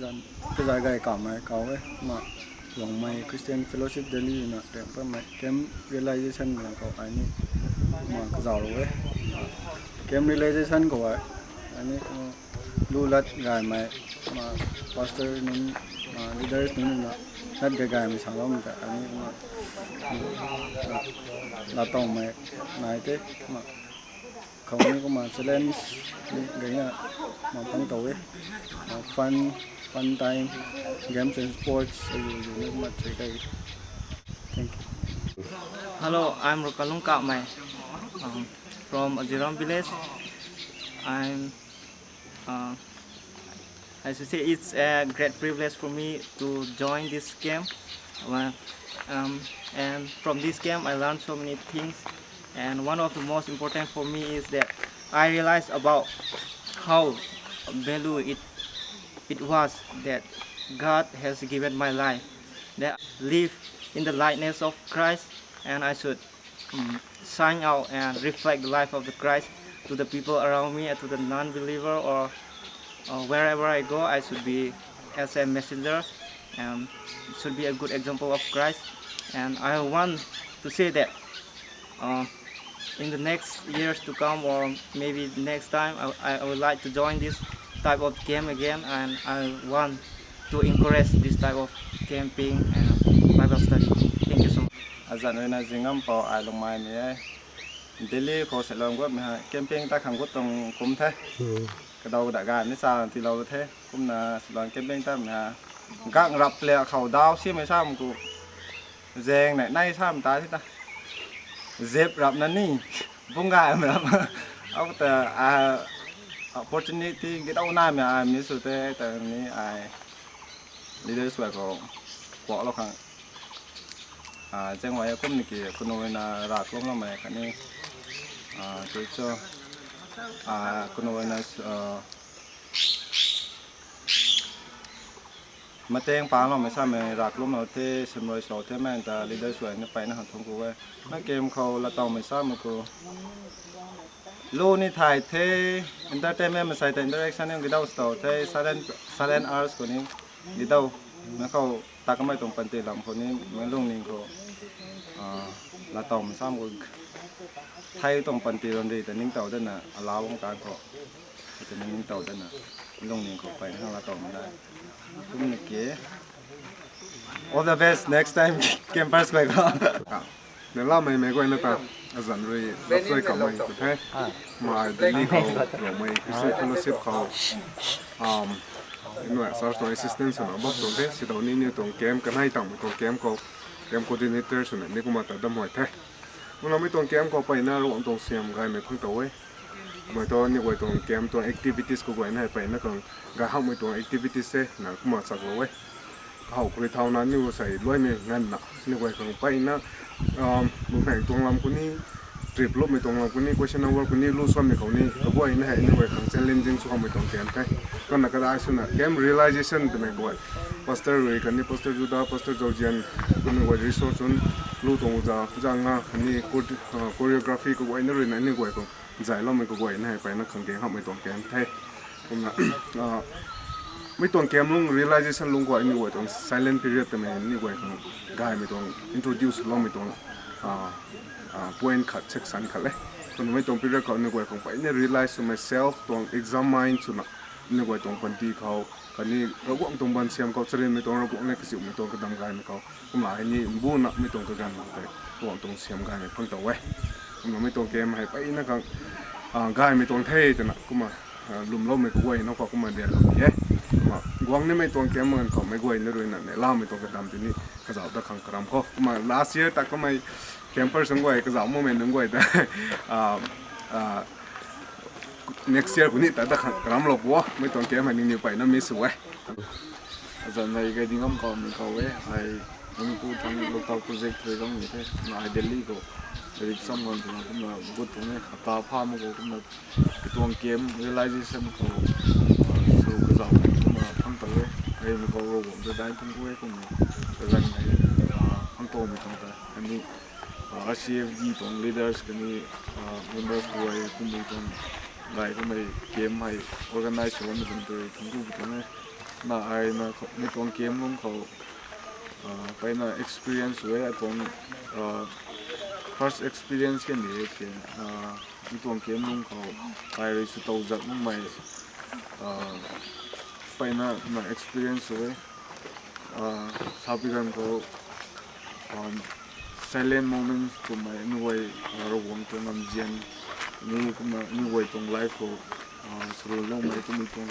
dân cái giải gai cảm ấy cáo ấy mà Ruangmei Christian Fellowship Delhi nè để phải mấy kem realization là có anh mà cái giàu ấy kem realization của anh lu lát gai mấy mà pastor nên leaders nên lát gai mấy sáng lắm cả anh mà là tổng mấy này thế mà không có mà challenge cái là mà phong tấu ấy fun time games and sports you much thank you. Hello, I'm Ruangmei from Ajiram village. I should say it's a great privilege for me to join this camp. And from this camp I learned so many things, and one of the most important for me is that I realized about how value it was that God has given my life, that I live in the likeness of Christ, and I should shine out and reflect the life of the Christ to the people around me and to the non-believer, or wherever I go I should be as a messenger and should be a good example of Christ. And I want to say that in the next years to come, or maybe next time, I would like to join this type of camp again, and I want to encourage this type of camping and Bible study. Thank you so much. Azan ơi na zingam po ai long mai mi Delhi ko sẽ làm quất mà camping ta khang quất tông cũng thế cái đầu đã gà ní sao thì lâu thế cũng là làm camping ta mà găng rập lẹ khẩu đao xí mấy sao mà cụ rèn này nay sao mà ta thế ta dẹp rập năn ní vung gà mà rập ông ta opportunity cái đâu nay mà mình sự thế tại ní ai leader suy có bỏ lo khang chẳng ngoài cũng như kia cũng nói là rạc lắm mà cái này tôi cho cũng nói là mà tiếng phá lắm mà sao mà rạc lắm mà thế xem rồi số thế mà ta leader suy nó phải nó học thông qua nó game khâu là tàu mà sao mà cô lô ní thay thế entertainment mà sai interaction những cái đâu tàu thế silent arts của ní đi đâu nó khâu ta có mấy tổng phần tiền làmคนนี้มันลงนี่ก็ละต่อมซ้ำก็ไทยต้องปันตีลงดีแต่นิ่งเต่าด้านน่ะลาวงการก็แต่นิ่งเต่าด้านน่ะลงนี่ก็ไปทางละต่อมได้คุณนึกเก๋ all the best next time campers ไปก็เดี๋ยวเล่าไม่ก็นะตาอาจารย์รีรับช่วยกับมันถูกไหมมาเดี๋ยวนี้เขาหลงไม่พิเศษ fellowship เขาหน่วยสารสน assistance นะบอกตรงนี้สิตอนนี้เนี่ยตรงเกมกันให้ต่างตรงเกมเขาเกม coordinator ส่วนนี้ก็มาตัดดำหัวแท้เมื่อเราไม่ตรงเกมเขาไปหน้าระหว่างตรงเสียมกันไม่เพิ่งตัวเว้ยเมื่อตอนนี้ไว้ตรงเกมตัว activities ก็ไว้ให้ไปนะตรงการเข้าไม่ตรง activities เซ่นะก็มาสักเว้ยเขาคุยเท่านั้นนี่ว่าใส่ด้วยเนี่ยงั้นนะนี่ไว้ของไปนะบุญแห่งตรงลำคนนี้ทริปลบไม่ตรงลำคนนี้ question hour คนนี้รู้ซ้ำในเขานี่ก็บ่อยนะฮะนี่ไว้ของ challenging ส่วนไม่ตรงเกมแท้ก็นักได้ส่วนน่ะเกม realization ตัวไม่บ่อย pastor เลยกันนี่ pastor จูดา pastor จอร์เจียนก็นี่ไว้ resource ส่วนรู้ตรงจะจางอ่ะคนนี้ choreography ก็ไว้นั่นเลยนะนี่ไว้ของใจเราไม่ก็ไว้นะฮะไปนักขังเกมเขาไม่ตรงเกมแท้ผมนะไม่ตรงเกมลง realization ลงกว่านี่ไว้ตรง silent period ตัวไม่นี่ไว้ของกายไม่ตรง introduce ลงไม่ตรงpoint ขัด section ขัดเลยคนไม่ตรง period เขานี่ไว้ของไปนี่ realize to myself ตรง examine ส่วนน่ะนี่ไว้ตรงปันทีเขาคันนี้ระบบตรงบันเสียมเขาเฉลี่ยไม่ตรงระบบเนี่ยก็สิไม่ตรงกับดำกายไม่เขาผมหลายนี่บูน่ะไม่ตรงกับกันแต่ระบบตรงเสียมกายไม่เพิ่งตัวไว้ผมไม่ตรงเกมให้ไปนะครับกายไม่ตรงเท่แต่น่ะก็มาลุมล้มไม่ก็ไว้นอกก็มาเรียนเราเนี่ยกวางนี่ไม่ตรงเกมเหมือนเขาไม่ไว้นี่เลยน่ะเนี่ยล่าไม่ตรงกับดำที่นี่ก็จะเอาตะขังกระมเขามา last year แต่ก็ไม่แคมเปอร์สังไว้ก็จะเอาโมเมนต์นึงไว้แต่next year คนนี้แต่ตะขังกระมหลบวัวไม่ตรงเกมให้นิ่งๆไปนั่นไม่สวยอาจารย์ในการดิ้งก็มีเขาเว้ยไอ้ผมพูดทาง local project เลยก็มีแค่ในเดลีก็ริบซ้ำกันถึงก็มาพูดตรงนี้ตาผ้ามันก็มาตัวเกม realization ก็สู่กระจายมาทั้งตัวเลยไอ้มันก็รู้ผมจะได้ทั้งคู่ก็มีแต่ยังไงทั้งตัวมีทั้งตัวอันนี้CFD ตรง leaders กันนี่ members ก็ไอ้ก็มีตรงไงก็ไม่เกมให้ organize ส่วนมันเป็นตัวทั้งคู่ตรงนี้ na ai na ni tong kem lung koไปna experience เว้ยตรง first experience กันนี่เองที่ตรงเกมนุ่งเขาไปเรียนสุดจัดนุ่งใหม่ไปนะ experience เว้ยชาวพิการเขา silent moments ก็ไม่นู่นไว้ระวังตรงน้ำเย็นนี่ก็มานู่นไว้ตรง life เขาสรุปแล้วไม่ก็มีตรง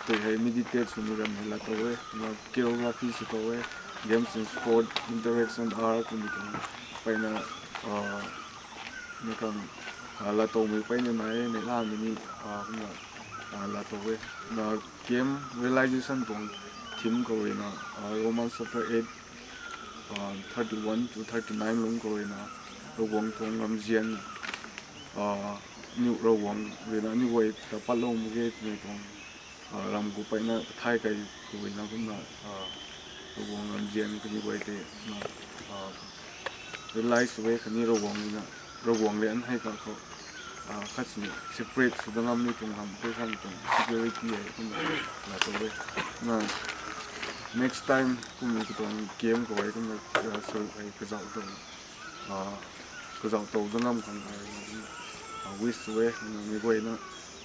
ตัวให้ meditate สุดนี่กันให้ละตัวเว้ยมา choreography สุดตัวเว้ย games and sport interaction art ก็มีตรงไปนะนี่กันละตัวมีไปในล่างนี่ก็มาละตัวเว้ยนะ game realization ตรงทีมก็เว้ยนะ Roman chapter 8 31 to 39 ลงก็เว้ยนะระวังตรงลำเจียนนิ้วระวังเว้ยนะนิ้วไว้แต่ปัดลงมือเกตในตรงลำกูไปนะท้ายไกลกูเว้ยนะก็มาระวังลำเจียนก็นิ้วไว้เตะนะrealize เว้ยคันนี้ระวังเลยนะระวังเลยอันให้กับเขาคัดสิ separate สุดงามนี่ตรงทำเพื่อทำตรง security ไอ้ก็มาละตัวเว้ยนะ next time กูมีตรงเกมก็ไว้ก็มาซื้อไอ้กระเจ้าตรงกระเจ้าโตตรงน้ำของไอ้วิสเว้ยมีไว้นะ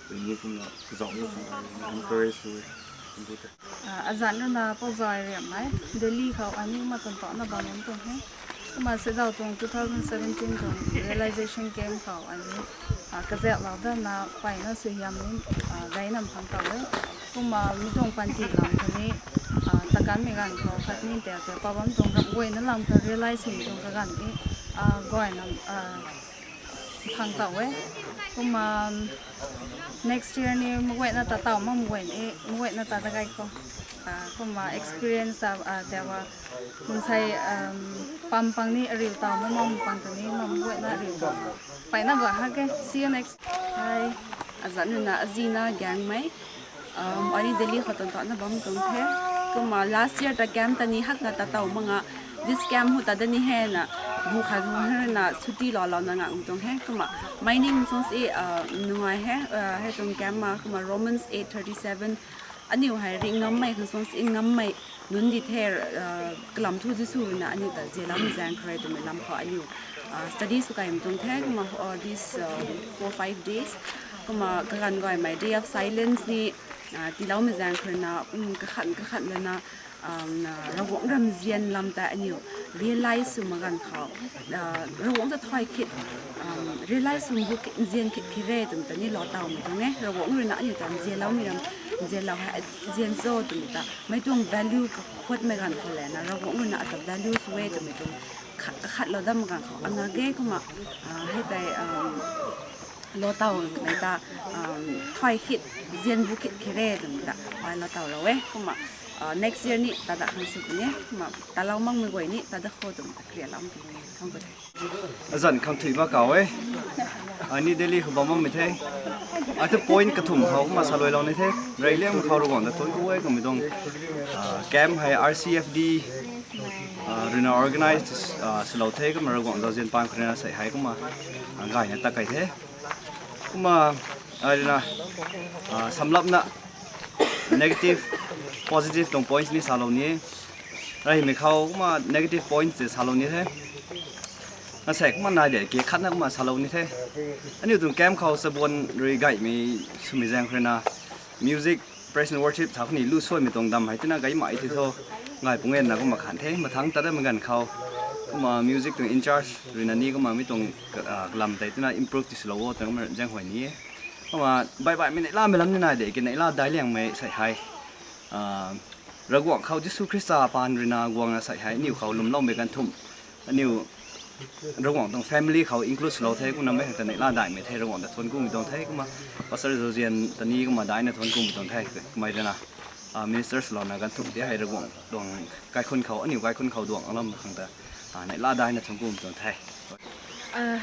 ไอ้นี่กูมากระเจ้าลูกของไอ้ encourage เว้ยอาจารย์น่ะพอใจเรียนไหมเดลี่เขาอันนี้มาตอนน่ะบางวันตรงนี้มาเสด็จตรง2017ตรง Realisation Game เขาอันนี้กระเจ้าเราได้น่ะไปน่ะสุยามนี้ได้นำพังเต่าเลยก็มามีตรงปันจีหลังคนนี้ตะการมีการเขาคัดนี่แต่ปะวันตรงกับเว้ยนั่นหลังเขา Realisation ตรงกันนี้ก้อยนำพังเต่าเว้ยก็มา next year นี่มวยน่าตาเต่ามั่งมวยน่าตาตะไคร้ก็มา experience แต่ว่าคุณใช้ปั๊มปังนี่เรียวเต่าไม่มองปังตัวนี้มวยน่าเรียวไปน่าก่อนฮะแก see you next hi อาจารย์น่ะอาจีน่าแกงไหมอันนี้เดลี่เขาตอนน่ะบ้างตรงเทก็มา last year ตะแกมตอนนี้ฮักน่ะตาเต่ามั่งthis scam หัวตาเดนี่แห่น่ะบุคคลหัวเฮน่ะสุดที่หล่อๆนั่งตรงแห่ก็มา my name is หน่วยให้ตรงแกมมาก็มา Romans 8:37 อันนี้ว่าให้ริงน้ำไม่คือส่งสิ่งน้ำไม่นุนดิเทอร์กลัมทูจิสูนะอันนี้แต่เจล้ามีแรงใครตัวไม่ลำพออายุ study สุกัยมันตรงแท้ก็มา this 4-5 days ก็มาการก่อยใหม่ day of silence นี่ที่เรามีแรงใครนะกระขันเลยนะระวงรำเจียนลำแต่อันนี้ realize สุมากันเขาระวงจะถอยคิดrealize สุบุกเจียนคิดคิดเร่ตัวนี้หล่อเต่าตรงนี้ระวงเลยนะอยู่ตามเจียนแล้วมีรำเจียนเราให้เจียนโซ่ตัวนี้ไม่ต้อง value กับขวดไม่กันเขาเลยนะระวงเลยนะแต่ value สวยตัวไม่ต้องขัดเราได้มากันเขาอันนั้นเก๋ก็มาให้แต่หล่อเต่าในตาถอยคิดเจียนบุกคิดคิดเร่ตัวนี้ไปหล่อเต่าเราเว้ยก็มาnext year นี่ตาดขันสุดเนี่ยมาตาเรามั่งมือไว้นี่ตาดโคตรเคลียร์ล้ำตัวนี้ทั้งหมดอาจารย์คำถือมาเก่าเว้ยอันนี้เดลี่เขาบอกมั่งไม่เท่อาจจะ point กระถุมเขามาสลายเราในเท่เรื่องเลี้ยงเขาระหว่างแต่ต้นก็เว้ยก็ไม่ต้องแกมให้ RCFD หรือ organize สลายเท่ก็มาระหว่างเราเรียนปานคนนั้นใส่ให้ก็มาง่ายเนี่ยตาไก่เท่ก็มาอะไรนะสำหรับนะ negative positive ตรง points นี่สารนี้เราเห็นเขามา negative points สารนี้เท่นั่นแสกมันนายเด็กเกี่ยขัดนักมาสารนี้เท่อันนี้ตรงแก้มเขาสะบวนเรื่องไก่มีสมิแรงคนน่ะ music praise and worship ถ้าคนนี้รู้ช่วยมีตรงดำให้ที่น่าไก่ใหม่ที่เขาง่ายปุ่งเงินนะก็มาขันเท่มาทั้งแต่ได้เหมือนกันเขาก็มา music ตรง in charge หรือนั่นนี่ก็มาไม่ตรงลำแต่ที่น่า improve ที่ slow แต่ก็มาแจ้งหวยนี้ก็มาใบไม่ได้ล่าไม่ล้ำนี่นายเด็กกินไหนล่าได้เลี้ยงไม่ใส่ให้ระหว่างเขาจิสุคริสต์ปานรินากวางใส่ให้นิวเขาลุ่มเล่าไปกันทุ่มนิวระหว่างตรง family เขา include เราเท่กูนำไม่แต่ในล่าได้ไม่เท่ระหว่างแต่ทนกูมีตรงเท่กูมาภาษาโซเชียลตอนนี้ก็มาได้ในทนกูมีตรงเท่ก็ไม่ได้นะministers เราในกันทุ่มที่ให้ระหว่างดวงไกลคนเขานิวไกลคนเขาดวงเราขังแต่ในล่าได้ในทนกูมีตรงเท่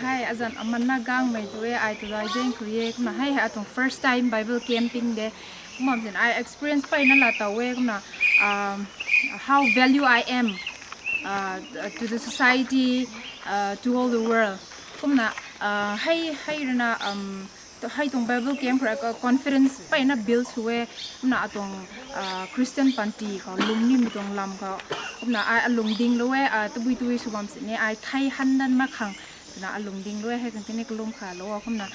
ให้อาจารย์มันน่ากังไม่ตัวไอ้ตัวไอ้เจนคุยมาให้ตรง first time Bible camping เด้ผมเห็น I experience ไปนั่นแหละตัวเองนะ how value I am to the society to all the world ผมนะให้นะต ให้ตรง Bible game เพราะก็ confidence ไปนะ build ช่วยน่ะตรง Christian ปันตีเขาลุงนี่มีตรงลำเขาน่ะไอ้ลุงดิ้งด้วยตุยสุวรรณสิเนี่ยไอ้ไทยฮันดันมาขังน่ะลุงดิ้งด้วยให้กันที่นี่ก็ลุงขาแล้วว่าน่ะ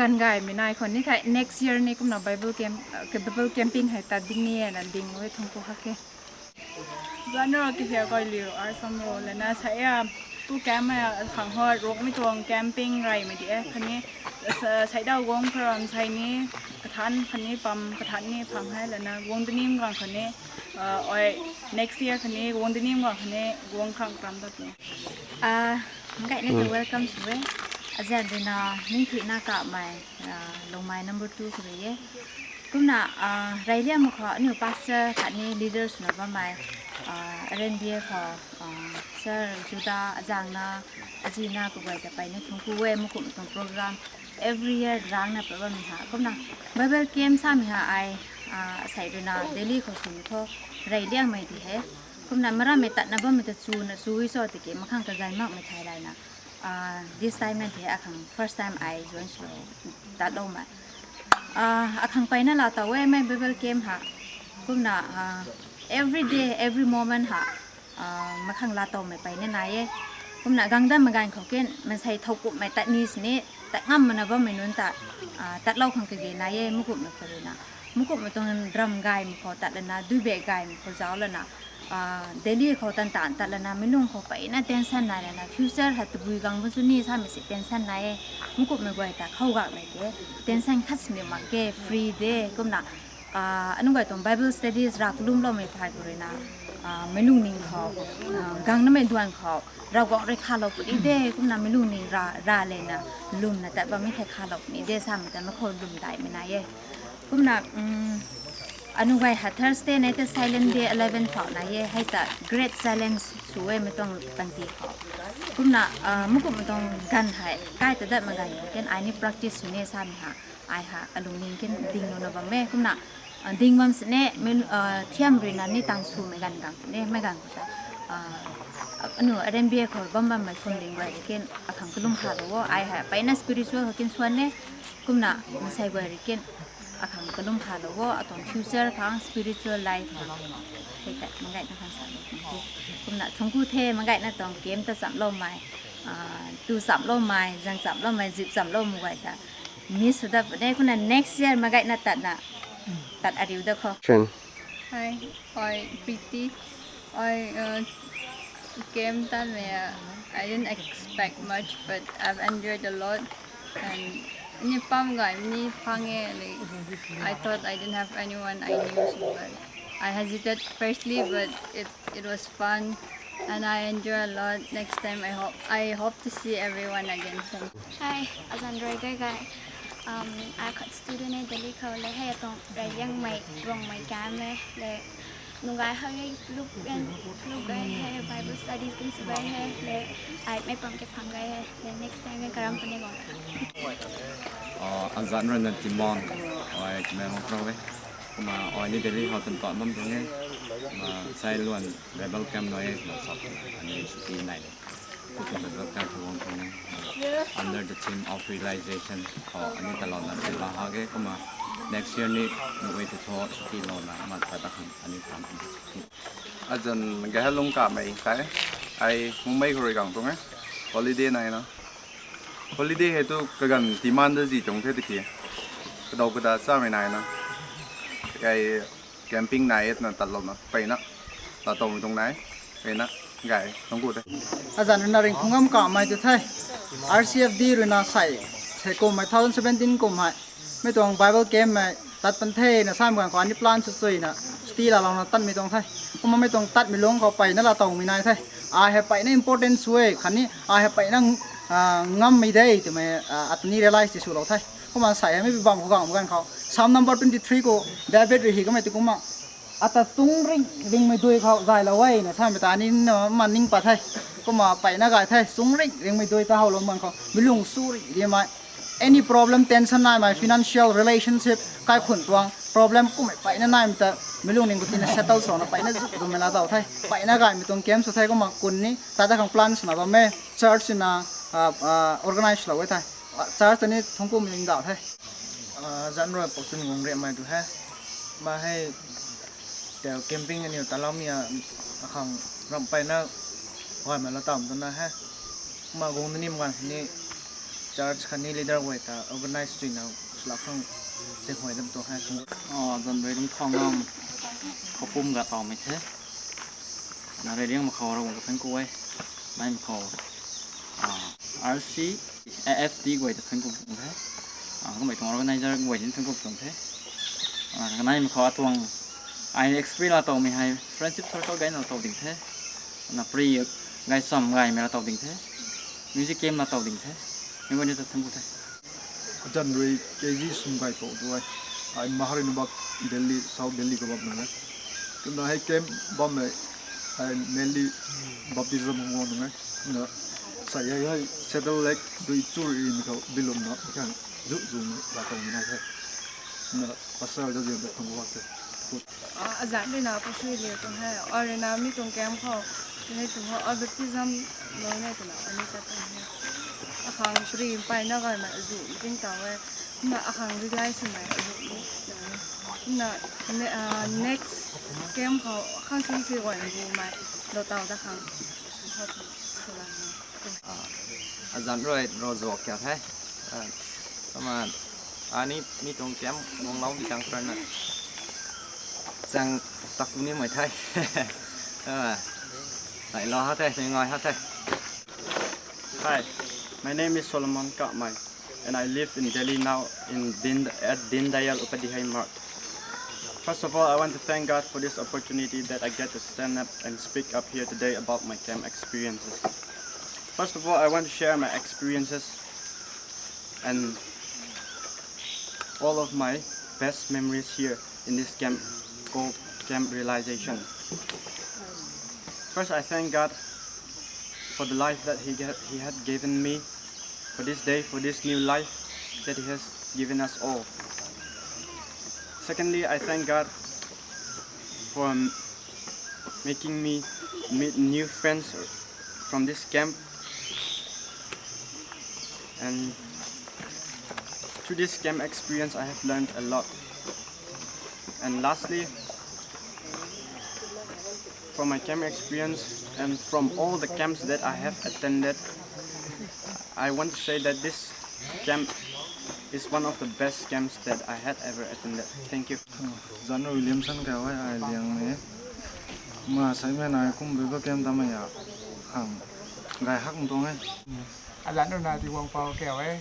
กันไงไม่นายคนนี้ค่ะ next year นี่ก็น่ะ Bible game Bible camping ให้ตัดดิ้งเนี่ยนั่นดิ้งไว้ทั้งพวกเขาแค่General ki here koi liu ar some role na saya tu cam khang ho rok mi tuang camping rai mai die khani sai da wong kram sai ni kathan khani pam kathan ni phang hai la na wong dinim gang khani oi next year khani wong dinim gang khani wong khang kram da ni ngai ne to welcome to we ajan dina ning thi na ka mai long mai number 2 so ye kumna rai lia mo kho ni pastor khani leaders na ba mai RNBA เขาเซอร์จูดาอาจารย์นะอาจีน่าก็ไปแต่ไปเนี่ยทุกคู่เว้มุกุมตรงโปรแกรม every year ร้างนะแปลว่ามีหาก็นะ Bible game ซ้ำมีหาไอใส่ด้วยนะ daily เขาสูงเพราะไรเลี้ยงไม่ดีเหรอก็นะมาราไม่ตัดนะบ่ไม่ตัดซูวิโซติเกมาข้างกระจายมากไม่ใช่ไรนะthis time นั่นที่ข้าง first time I join slow ตัดลงมาข้างไปนั่นเราแต่ว่าไม่ Bible game หาก็นะevery day every moment ฮะมาข้างลาโตไม่ไปเนี่ยนายผมน่ะกังได้มากันเขาเก่งมันใส่ทกุไม่ตัดนี้สิเนี่ยแต่ง่ำมันนะว่าไม่นุ่นตัดเล่าข้างกระเกนายมุกุไม่เคยนะมุกุไม่ต้องดรัมไก่มันเขาตัดแล้วนะดูเบะไก่มันเขาเจ้าแล้วนะเดลี่เขาตันตัดแล้วนะไม่นุ่งเขาไปนะเต้นสั้นนายนะฟิวเจอร์หัดบุยกังวันสุนีถ้าไม่สิเต้นสั้นนายมุกุไม่ไหวแต่เข้ากักเลยเด้เต้นสั้นคัดสิเนี่ยมาเก้ฟรีเด้ก็น่ะอันนู้นก็ตรง Bible studies รักลุ่มเราไม่พายกุเรนะไม่นุ่งนิ่งเขากังน้ำไม่ดวนเขาเราก็เรียกข้าเราปุ๊บเด้ก็น่ะไม่นุ่งนิ่งราเลยนะลุ่มนะแต่ว่าไม่ใช่ข้าเรานี่เด้ซ้ำแต่ไม่คนลุ่มได้ไม่นายก็น่ะอันนู้นก็Thursday night silent day 11เขานายให้แต่ great silence ช่วยไม่ต้องปันตีเขาก็น่ะมุกไม่ต้องกันให้ใกล้แต่ได้มากันกันไอ้นี่ practice อยู่เนี่ยซ้ำค่ะไอ้ค่ะอารมณ์นิ่งกันดิ่งโนนะบ่แม่ก็น่ะดิ่งมันสิเนี่ยไม่เทียมเรียนนี่ตันสูไม่กันกันเนี่ยไม่กันก็อันนู้นRNBAเขาบ้าไม่ฟังดิ่งไว้กันขังกลุ่มขาดว่าไอ้ค่ะไปนั่น spiritual เขากินส่วนเนี่ยก็น่ะไม่ใช่ไว้กันขังกลุ่มขาดว่าตอน future ทาง spiritual life เฮ้ยแต่มันไงนะทางสารก็น่ะทั้งคู่เทมันไงนะตอนเกมแต่สามโลไม้ตูสามโลไม้จังสามโลไม้จิบสามโลมือไว้แต่มีสุดท้ายเนี่ยคุณน่ะ next year มาไงน่ะตัดอะไรอยู่เด้อค่ะ Hi, I pretty. I came that I didn't expect much, but I've enjoyed a lot. And ni pam guy ni pange like I thought I didn't have anyone I knew, so but I hesitated firstly, but it was fun, and I enjoy a lot. Next time I hope to see everyone again. Hi, Azandroy guy. I got student in Delhiเขาเลยให้ตรงไรยังไม่ตรงไม่การเลยเลยนุ่งไงเขาให้ลูกไงให้ Bible studies กันสบายให้เลยไอ้ไม่ปองเก็บพังไงให้เลย next time กันกระรำปนก่อนอันนั้นเรื่องที่มองไอ้แม่ของเราเว้ยมาไอ้นี่เดลี่เขาตัดต่อมั่งตรงนี้มาใช้ล้วน Bible camp น้อยมาสอบอันนี้สุดที่ไหนก็เป็น Bible camp ของตรงนี้ under the theme of realization เขาอันนี้ตลอดนะเป็นลาฮาเกก็มา next year นี้มีเวทีทัวร์สุดที่เรานะมาตัดต่ออันนี้ทำอาจารย์มันก็ให้ลงกลับมาอีกใช่ไอ้มุมไม่คุยกันตรงนี้ holiday ไหนเนาะ holiday ให้ตัวกันที่มันจะจีจงเท่าที่ก็เราก็ได้ทราบไม่นานเนาะไอ้แคมปิ้งไหนนั่นตัดลมเนาะไปนะตัดตรงตรงไหนไปนะไก่ต้องพูดเลยอาจารย์นาริงคงงำกล่าวมาจะใช่ RCFD หรือนาใส่กลุ่ม2017กลุ่มไม่ตรง Bible Game ตัดปันเทนะสร้างการก่อนนี่ปลานสุดๆนะสตีเราตัดไม่ตรงใช่เพราะมันไม่ตรงตัดไม่ลงเขาไปนั่นเราต้องมีนายใช่ให้ไปใน important ช่วยขันนี้ให้ไปนั่งงำไม่ได้แต่ไม่อัตนี้ realize ที่สุดเราใช่เพราะมันใส่ไม่เป็นบางของเหมือนกันเขา3 number 23ก็เดวิดรีฮีก็ไม่ติดกุมอัตตุงริงไม่ด้วยเขาใจเราไว้นะท่านประธานนี่มันนิ่งปัดให้ก็มาไปนักการไทยสุงริงไม่ด้วยตาเขาลงมันเขาไม่ลงสู้เรียนมา any problem tension นายมา financial relationship ใครขุนตัว problem ก็ไม่ไปนั่นนายมันแต่ไม่ลงนิ่งก็ที่นั่น settle สอนไปนั่นจุดเวลาเต่าไทยไปนักการมีตรงเกมสุดท้ายก็มากุนนี้แต่ถ้าของ plans นะว่าแม่ church นะorganize เราไว้ไทย chargeตัวนี้ทั้งกูมันยิงดาวให้จันรอยปกติงงเรียนมาดูให้มาให้เดี๋ยวแคมปิ้งกันอยู่แต่เรามีขังรำไปนะว่ามันเราต่ำตัวนะฮะมากงตัวนี้มันนี่charge คันนี้ leader ไว้แต่ organize จริงนะสลับข้างเจ้าหอยลำตัวให้ทั้งหมดจันรอยต้องท่องงอมเขาปุ่มกับต่อไม่ใช่นะเรื่องมาเขาเรากับเพื่อนกูไว้ไม่มาเขาRC AFD ไว้แต่เพื่อนกูตรงนี้ก็หมายถึงเราในจะไว้ที่เพื่อนกูตรงนี้cái này mà khó tuồng ai experience là tàu mình hay friendship circle cái nào tàu đỉnh thế là free ngày sầm ngày mà là tàu đỉnh thế music game là tàu đỉnh thế nhưng mà như thật không có thế chân rồi cái gì xung quanh tổ tôi anh mahari nó bắc Delhi South Delhi có bắp nữa cái nó hay game bom này anh mainly baptism ngon nữa nó sai hay settle like đôi chuột in cái bilum nó cái giúp dùng là tàu này thế nó pasal cho dân được thông qua thế Azan đi nào pasal liền tụi hay ở đây nào mi tụi kem họ nên tụi họ ở baptism nói này tụi nào anh ấy tụi hay akhang streamไปนะกันมาจู่จริงต่อว่ามาakhang realize มาจู่นะ next game เขาข้างซึ่งก่อนดูมาเราต่อจะข้างเขาสุราอาจารย์รอจอกแก่แท้ประมาณอันนี้มีตรงแก้มมองเราดีจังเลยนะจังตักนี้เหมือนไทยไหนรอฮะไทยยังไงฮะไทย Hi, my name is Solomon Kakmai and I live in Delhi now at Din Dayal Upadhyay Marg. First of all, I want to thank God for this opportunity that I get to stand up and speak up here today about my camp experiences. First of all, I want to share my experiences and all of my best memories here in this camp called Camp Realisation. First, I thank God for the life that He had given me, for this day, for this new life that He has given us all. Secondly, I thank God for making me meet new friends from this camp, and through this camp experience I have learned a lot. And lastly, from my camp experience and from all the camps that I have attended, I want to say that this camp is one of the best camps that I had ever attended. Thank you. John Williamson cái ai ai liang này mà sai mấy này cũng bị cái kem tao ya hàng gai hắc tung ấy anh lãnh rồi là thì quăng vào kẹo ấy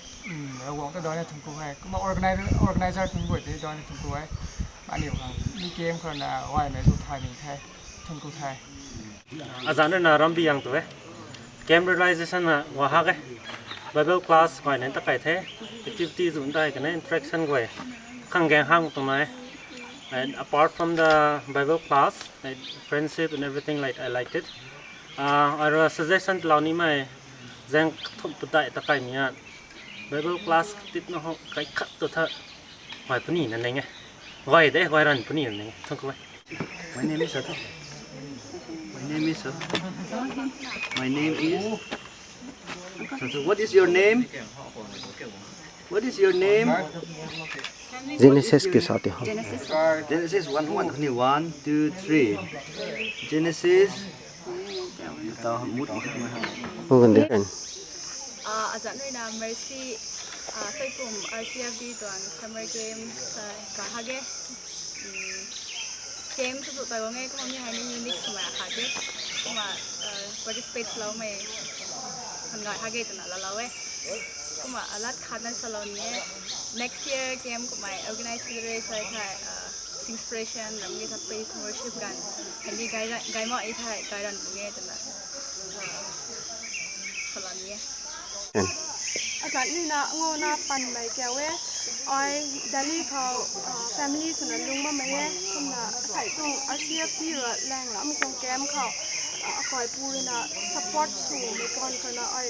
quăng cái đó là thùng cua ấy cũng mà organizer thùng cua thì đó là thùng cua ấy bạn hiểu không đi game còn là ngoài này tụi thầy mình thay thùng cua thầy Azan rồi là Rambi yang tụi ấy Camp Realisation là hòa hắc ấy Bible class ngoài này tất cả thế activity dùng đây cái này interaction của khang gang hang tụi này and apart from the Bible class like friendship and everything like I liked it our suggestion là ní mày giang thông bật đại tất cả nhá Bible class tiếp nó cái khắc tụi thợ hỏi phun nhỉ này nghe gọi đấy gọi rằng phun nhỉ này thông coi my name is Sattal. My name is My name is Sattal. What is your name? What is your name? Genesis के साथ ही Genesis 1 2 3 Genesis tao mút वो गंदे हैं Azan rồi là Mercy xây cùng RCFD toàn summer game cả hai game sử dụng tài liệu nghe cũng như hai những unit mà hai cũng mà participate lâu mày hàng ngày hai tụi nó là lâu ấy cũng mà lát khá nên salon nhé next year game của mày organize race like inspiration làm như thắp praise worshipกันอันนี้ไกด์mọi thayไกด์ดันcủa nghe tụi nó salon nhéอาจารย์นี่นะงอนาปันไม่แก้วเว้ไอ้ดัลลี่เขา family ส่วนนั้นลุงมาไม่เว้คนน่ะใส่ตรง RCFD หรือแรงแล้วมีตรงแก้มเขาคอยพูดนะ support สูงในก่อนคนน่ะไอ้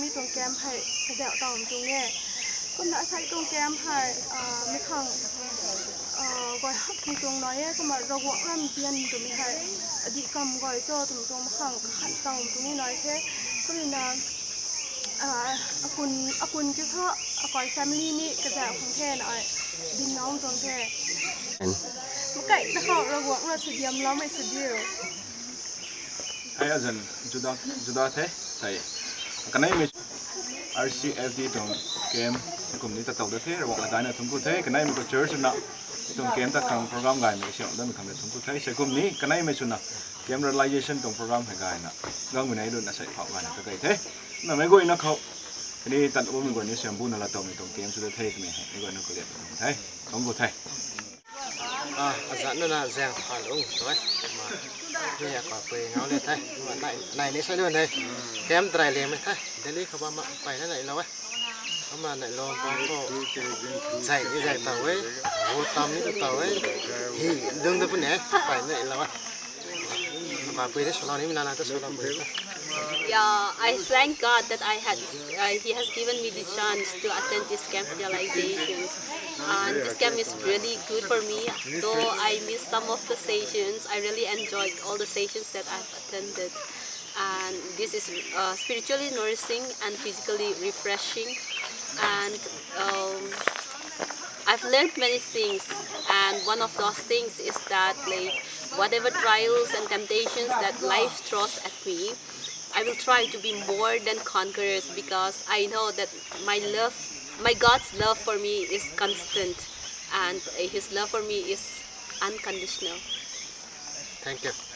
มีตรงแก้มให้กระเดาต่างตรงนี้คนน่ะใส่ตรงแก้มให้ไม่ขังก่อยหักตรงน้อยก็มาระวังร่ำเจียนตรงนี้ให้อดีตกรรมก่อยโซ่ตรงมาขังขันต่างตรงนี้น้อยแค่ก็เลยนะ คุณคือเขาก่อน family นี่กระจายของแท้หน่อยดินน้องตรงแท้เมื่อไก่ตะเขาระวังเราสุดยำล้อไม่สุดเดียว ai azan juda the sai kanai me RCFD tong game kum ni ta taw da the ro la dai na thum ku the kanai me ko church na tong game ta kang program gai me sion da me kham le thum ku the sai kum ni kanai me chuna game realization tong program hai gai na gang me nai lu na sai phau gai na ka kai the na me goi na khau ni tan o me goi ni siam bu na la tong me tong game su da the me hai goi na ko le thum the thum ku the azan na zang phan ung toi ma ye ka pe ngau le thai nai ni sai luôn đây kem trai le mai thai Delhi kha ba ma pai na nai lo wa ma nai lo ba ko sai ni sai tao ấy wo tam ni tao ấy hi dong da pun pai nai lo wa ba pe de solo ni na na ta solo pe Yeah, I thank God that He has given me the chance to attend this camp realization. And this camp is really good for me. Though I missed some of the sessions, I really enjoyed all the sessions that I've attended. And this is spiritually nourishing and physically refreshing. And I've learned many things. And one of those things is that like whatever trials and temptations that life throws at me, I will try to be more than conquerors because I know that my God's love for me is constant and His love for me is unconditional. thank you